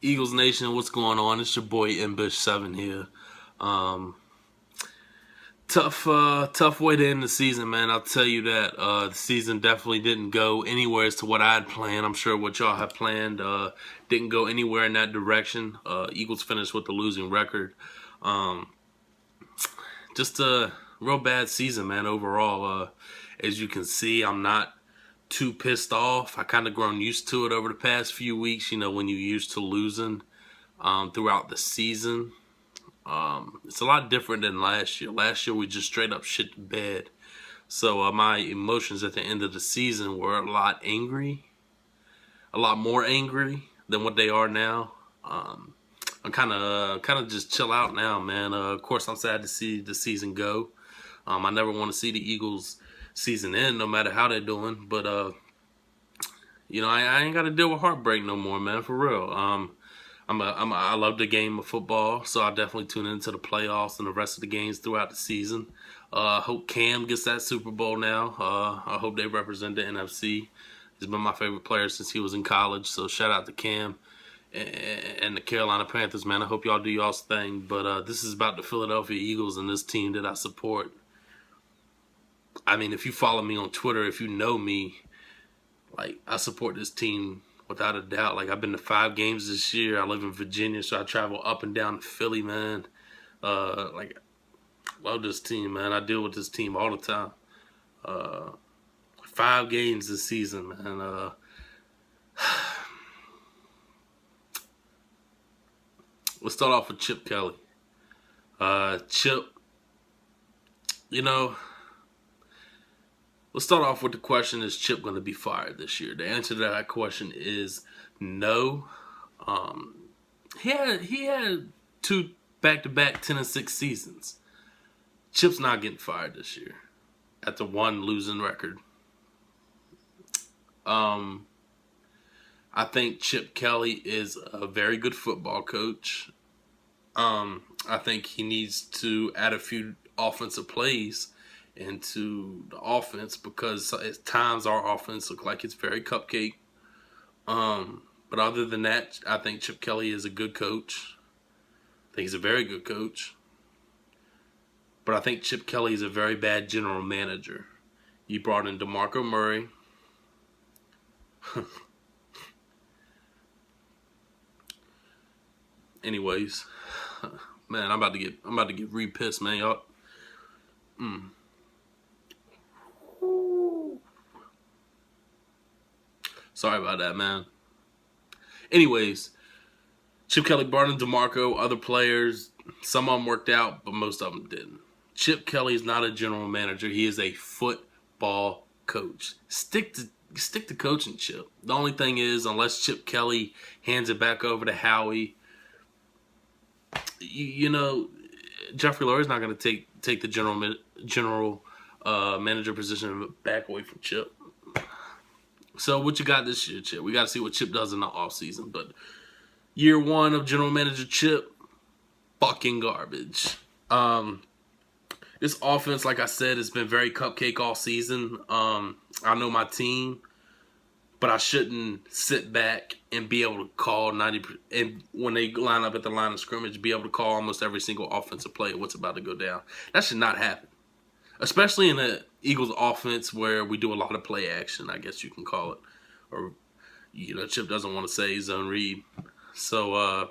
Eagles Nation, what's going on? It's your boy Ambush7 here. Um, tough way to end the season, man. I'll tell you that. The season definitely didn't go anywhere as to what I had planned. I'm sure what y'all had planned didn't go anywhere in that direction. Eagles finished with a losing record. Um, just a real bad season, man, overall. As you can see, I'm not too pissed off. I kind of grown used to it over the past few weeks, when you're used to losing throughout the season. It's a lot different than last year. Last year we just straight up shit the bed. So my emotions at the end of the season were a lot more angry than what they are now. I'm kind of just chill out now, man. Of course, I'm sad to see the season go. I never want to see the Eagles season end, no matter how they're doing. But I ain't got to deal with heartbreak no more, man. For real. I love the game of football, so I definitely tune into the playoffs and the rest of the games throughout the season. I hope Cam gets that Super Bowl now. I hope they represent the NFC. He's been my favorite player since he was in college, so shout out to Cam and the Carolina Panthers, man. I hope y'all do y'all's thing. But this is about the Philadelphia Eagles and this team that I support. I mean, if you follow me on Twitter, if you know me, like, I support this team without a doubt. Like, I've been to 5 games this year. I live in Virginia, so I travel up and down to Philly, man. Love this team, man. I deal with this team all the time. 5 games this season, man. Let's start off with Chip Kelly. Chip, let's start off with the question, is Chip going to be fired this year? The answer to that question is no. He had 2 back-to-back 10-6 seasons. Chip's not getting fired this year at the 1 losing record. I think Chip Kelly is a very good football coach. I think he needs to add a few offensive plays into the offense, because at times our offense looks like it's very cupcake. But other than that, I think Chip Kelly is a good coach. I think he's a very good coach. But I think Chip Kelly is a very bad general manager. He brought in DeMarco Murray. Anyways, man, I'm about to get re-pissed, man. Y'all. Sorry about that, man. Anyways, Chip Kelly brought in DeMarco, other players. Some of them worked out, but most of them didn't. Chip Kelly is not a general manager. He is a football coach. Stick to coaching, Chip. The only thing is, unless Chip Kelly hands it back over to Howie, Jeffrey Lurie's not going to take the general manager position back away from Chip. So what you got this year, Chip? We got to see what Chip does in the offseason. But year 1 of general manager Chip, fucking garbage. This offense, like I said, has been very cupcake all season. I know my team, but I shouldn't sit back and be able to call 90%, and when they line up at the line of scrimmage, be able to call almost every single offensive play of what's about to go down. That should not happen. Especially in the Eagles offense where we do a lot of play action, I guess you can call it. Or, Chip doesn't want to say zone read. So, a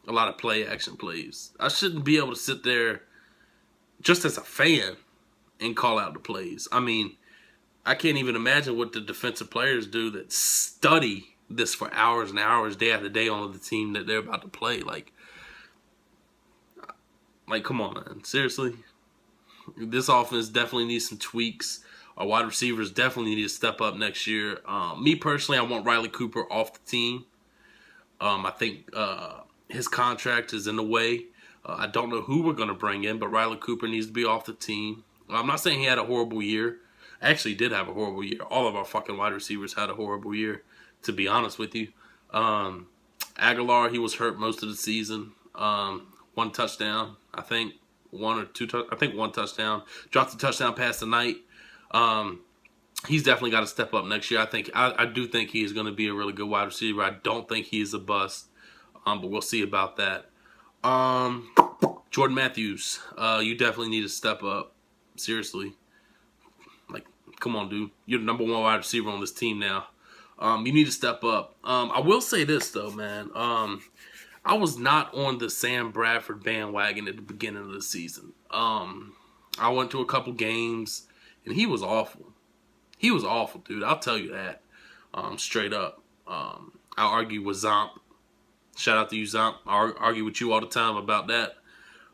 lot of play action plays. I shouldn't be able to sit there just as a fan and call out the plays. I mean, I can't even imagine what the defensive players do that study this for hours and hours, day after day, on the team that they're about to play. Like, come on, man. Seriously? This offense definitely needs some tweaks. Our wide receivers definitely need to step up next year. Me personally, I want Riley Cooper off the team. I think his contract is in the way. I don't know who we're going to bring in, but Riley Cooper needs to be off the team. I'm not saying he had a horrible year. Actually did have a horrible year. All of our fucking wide receivers had a horrible year, to be honest with you. Aguilar, he was hurt most of the season. 1 touchdown, I think. 1 or 2, I think 1 touchdown. Dropped the touchdown pass tonight. He's definitely got to step up next year. I do think he is going to be a really good wide receiver. I don't think he is a bust. But we'll see about that. Jordan Matthews, you definitely need to step up. Seriously. Like, come on, dude. You're the number 1 wide receiver on this team now. You need to step up. I will say this, though, man. I was not on the Sam Bradford bandwagon at the beginning of the season. I went to a couple games, and he was awful. He was awful, dude. I'll tell you that. Straight up. I argue with Zomp. Shout out to you, Zomp. I argue with you all the time about that.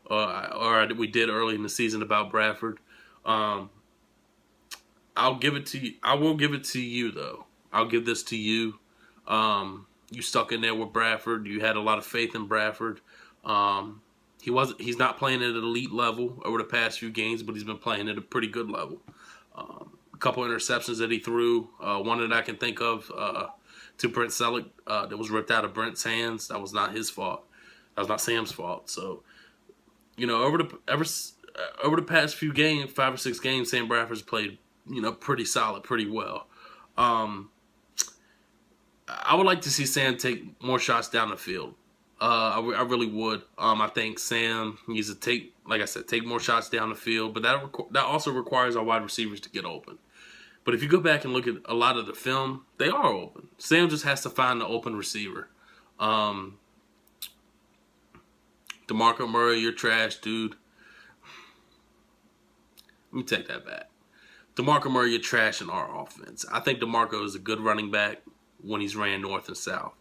Or we did early in the season about Bradford. I'll give it to you. I will give it to you, though. I'll give this to you. You stuck in there with Bradford. You had a lot of faith in Bradford. He's not playing at an elite level over the past few games, but he's been playing at a pretty good level. A couple interceptions that he threw. One that I can think of to Brent Selleck that was ripped out of Brent's hands. That was not his fault. That was not Sam's fault. So, you know, over the past few games, 5 or 6 games, Sam Bradford's played, you know, pretty solid, pretty well. I would like to see Sam take more shots down the field. I really would. I think Sam needs to take more shots down the field, but that also requires our wide receivers to get open. But if you go back and look at a lot of the film, they are open. Sam just has to find the open receiver. DeMarco Murray, you're trash, dude. Let me take that back. DeMarco Murray, you're trash in our offense. I think DeMarco is a good running back when he's ran north and south.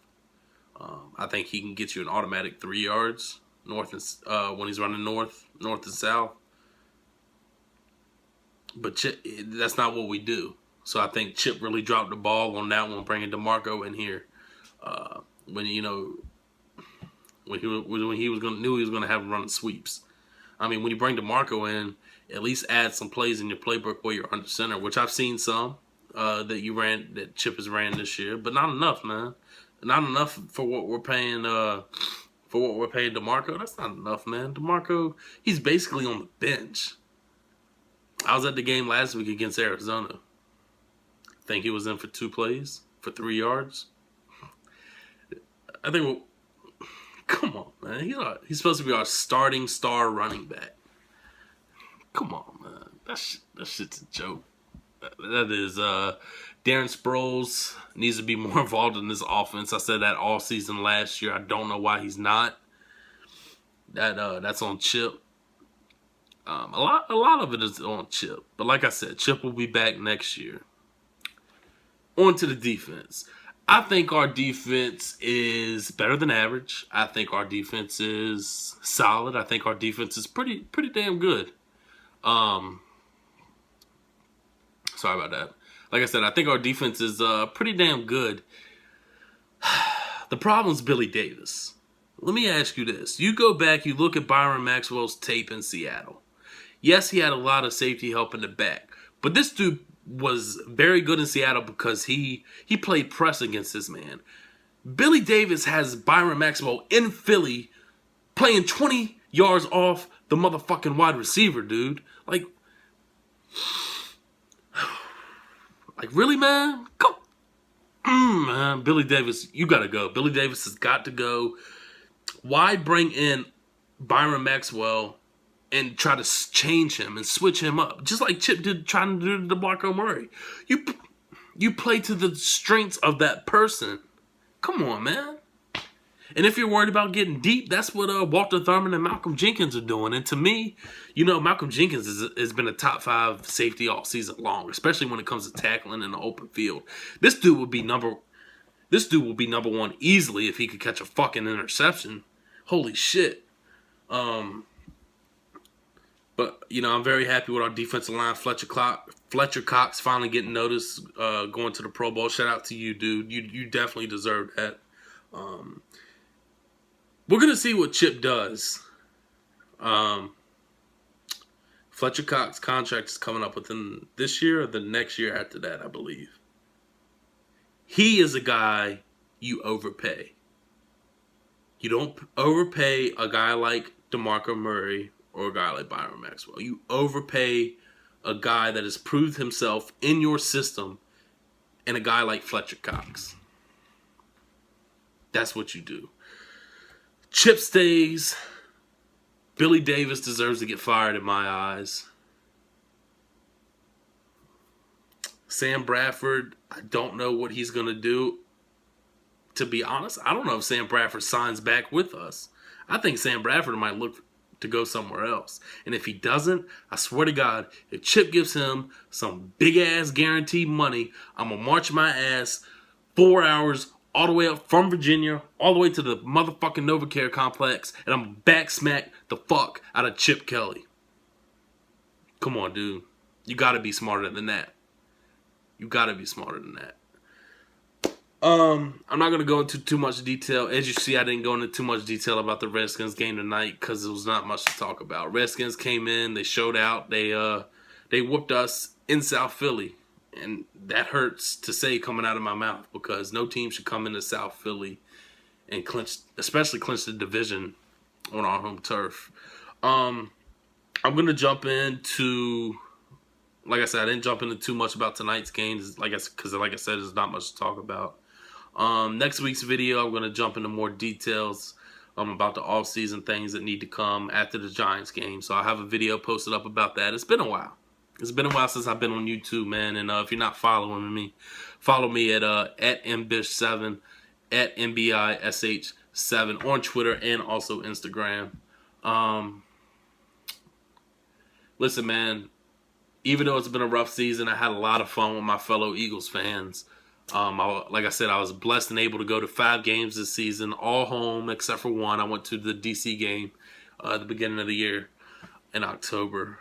I think he can get you an automatic 3 yards north and when he's running north and south. But Chip, that's not what we do. So I think Chip really dropped the ball on that one, bringing DeMarco in here. When he knew he was going to have him running sweeps. I mean, when you bring DeMarco in, at least add some plays in your playbook where you're under center, which I've seen some that Chip has ran this year, but not enough, man. Not enough for what we're paying. DeMarco. That's not enough, man. DeMarco, he's basically on the bench. I was at the game last week against Arizona. I think he was in for 2 plays for 3 yards. I think. Come on, man. He's supposed to be our starting star running back. Come on, man. That shit's a joke. That is Darren Sproles needs to be more involved in this offense. I said that all season last year. I don't know why he's not. That's on Chip. A lot of it is on Chip. But like I said, Chip will be back next year. On to the defense. I think our defense is better than average. I think our defense is solid. I think our defense is pretty damn good. Sorry about that. Like I said, I think our defense is pretty damn good. The problem's Billy Davis. Let me ask you this. You go back, you look at Byron Maxwell's tape in Seattle. Yes, he had a lot of safety help in the back. But this dude was very good in Seattle because he played press against this man. Billy Davis has Byron Maxwell in Philly playing 20 yards off the motherfucking wide receiver, dude. Like really, man? Go. Man, Billy Davis, you got to go. Billy Davis has got to go. Why bring in Byron Maxwell and try to change him and switch him up? Just like Chip did trying to do to DeMarco Murray. You play to the strengths of that person. Come on, man. And if you're worried about getting deep, that's what Walter Thurman and Malcolm Jenkins are doing. And to me, you know, Malcolm Jenkins has been a top 5 safety all season long, especially when it comes to tackling in the open field. This dude will be number 1 easily if he could catch a fucking interception. Holy shit. But, you know, I'm very happy with our defensive line. Fletcher Cox finally getting noticed, going to the Pro Bowl. Shout out to you, dude. You definitely deserve that. We're going to see what Chip does. Fletcher Cox's contract is coming up within this year or the next year after that, I believe. He is a guy you overpay. You don't overpay a guy like DeMarco Murray or a guy like Byron Maxwell. You overpay a guy that has proved himself in your system and a guy like Fletcher Cox. That's what you do. Chip stays. Billy Davis deserves to get fired in my eyes. Sam Bradford, I don't know what he's going to do. To be honest, I don't know if Sam Bradford signs back with us. I think Sam Bradford might look to go somewhere else. And if he doesn't, I swear to God, if Chip gives him some big-ass guaranteed money, I'm going to march my ass 4 hours all the way up from Virginia, all the way to the motherfucking NovaCare complex, and I'm back smack the fuck out of Chip Kelly. Come on, dude. You got to be smarter than that. You got to be smarter than that. I'm not going to go into too much detail. As you see, I didn't go into too much detail about the Redskins game tonight because there was not much to talk about. Redskins came in, they showed out, they whooped us in South Philly. And that hurts to say coming out of my mouth because no team should come into South Philly and especially clinch the division on our home turf. I'm going to jump into, like I said, I didn't jump into too much about tonight's games because like I said, there's not much to talk about. Next week's video, I'm going to jump into more details about the off-season things that need to come after the Giants game. So I'll have a video posted up about that. It's been a while. It's been a while since I've been on YouTube, man. And if you're not following me, follow me at mbish7, at mbish7 on Twitter and also Instagram. Listen, man, even though it's been a rough season, I had a lot of fun with my fellow Eagles fans. Like I said, I was blessed and able to go to 5 games this season, all home except for one. I went to the DC game at the beginning of the year in October.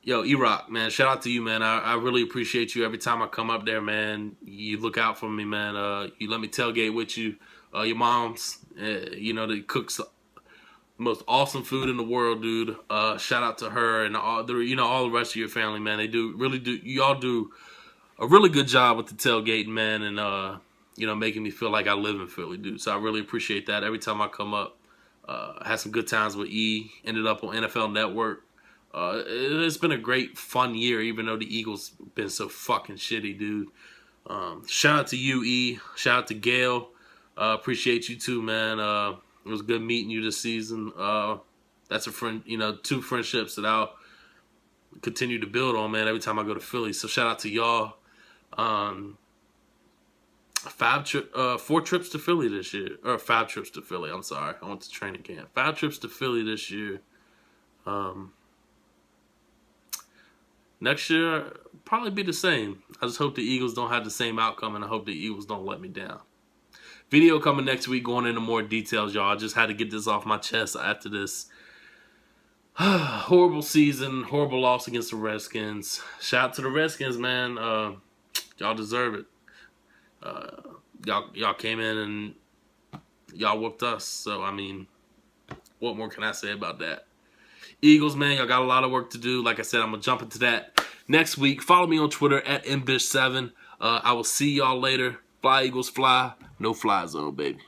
Yo, E-Rock, man, shout out to you, man. I really appreciate you. Every time I come up there, man, you look out for me, man. You let me tailgate with you. Your mom's, they cook the most awesome food in the world, dude. Shout out to her and all the rest of your family, man. Y'all do a really good job with the tailgating, man, and making me feel like I live in Philly, dude. So I really appreciate that. Every time I come up, I had some good times with E. Ended up on NFL Network. It's been a great, fun year, even though the Eagles been so fucking shitty, dude. Shout out to you, E. Shout out to Gail. Appreciate you too, man. It was good meeting you this season. That's a friend, 2 friendships that I'll continue to build on, man, every time I go to Philly. So shout out to y'all. 4 trips to Philly this year. Or 5 trips to Philly, I'm sorry. I went to training camp. 5 trips to Philly this year. Next year, probably be the same. I just hope the Eagles don't have the same outcome, and I hope the Eagles don't let me down. Video coming next week going into more details, y'all. I just had to get this off my chest after this horrible season, horrible loss against the Redskins. Shout out to the Redskins, man. Y'all deserve it. Y'all came in and y'all whooped us. So, I mean, what more can I say about that? Eagles, man, y'all got a lot of work to do. Like I said, I'm going to jump into that next week. Follow me on Twitter at mbish7. I will see y'all later. Fly, Eagles, fly. No fly zone, baby.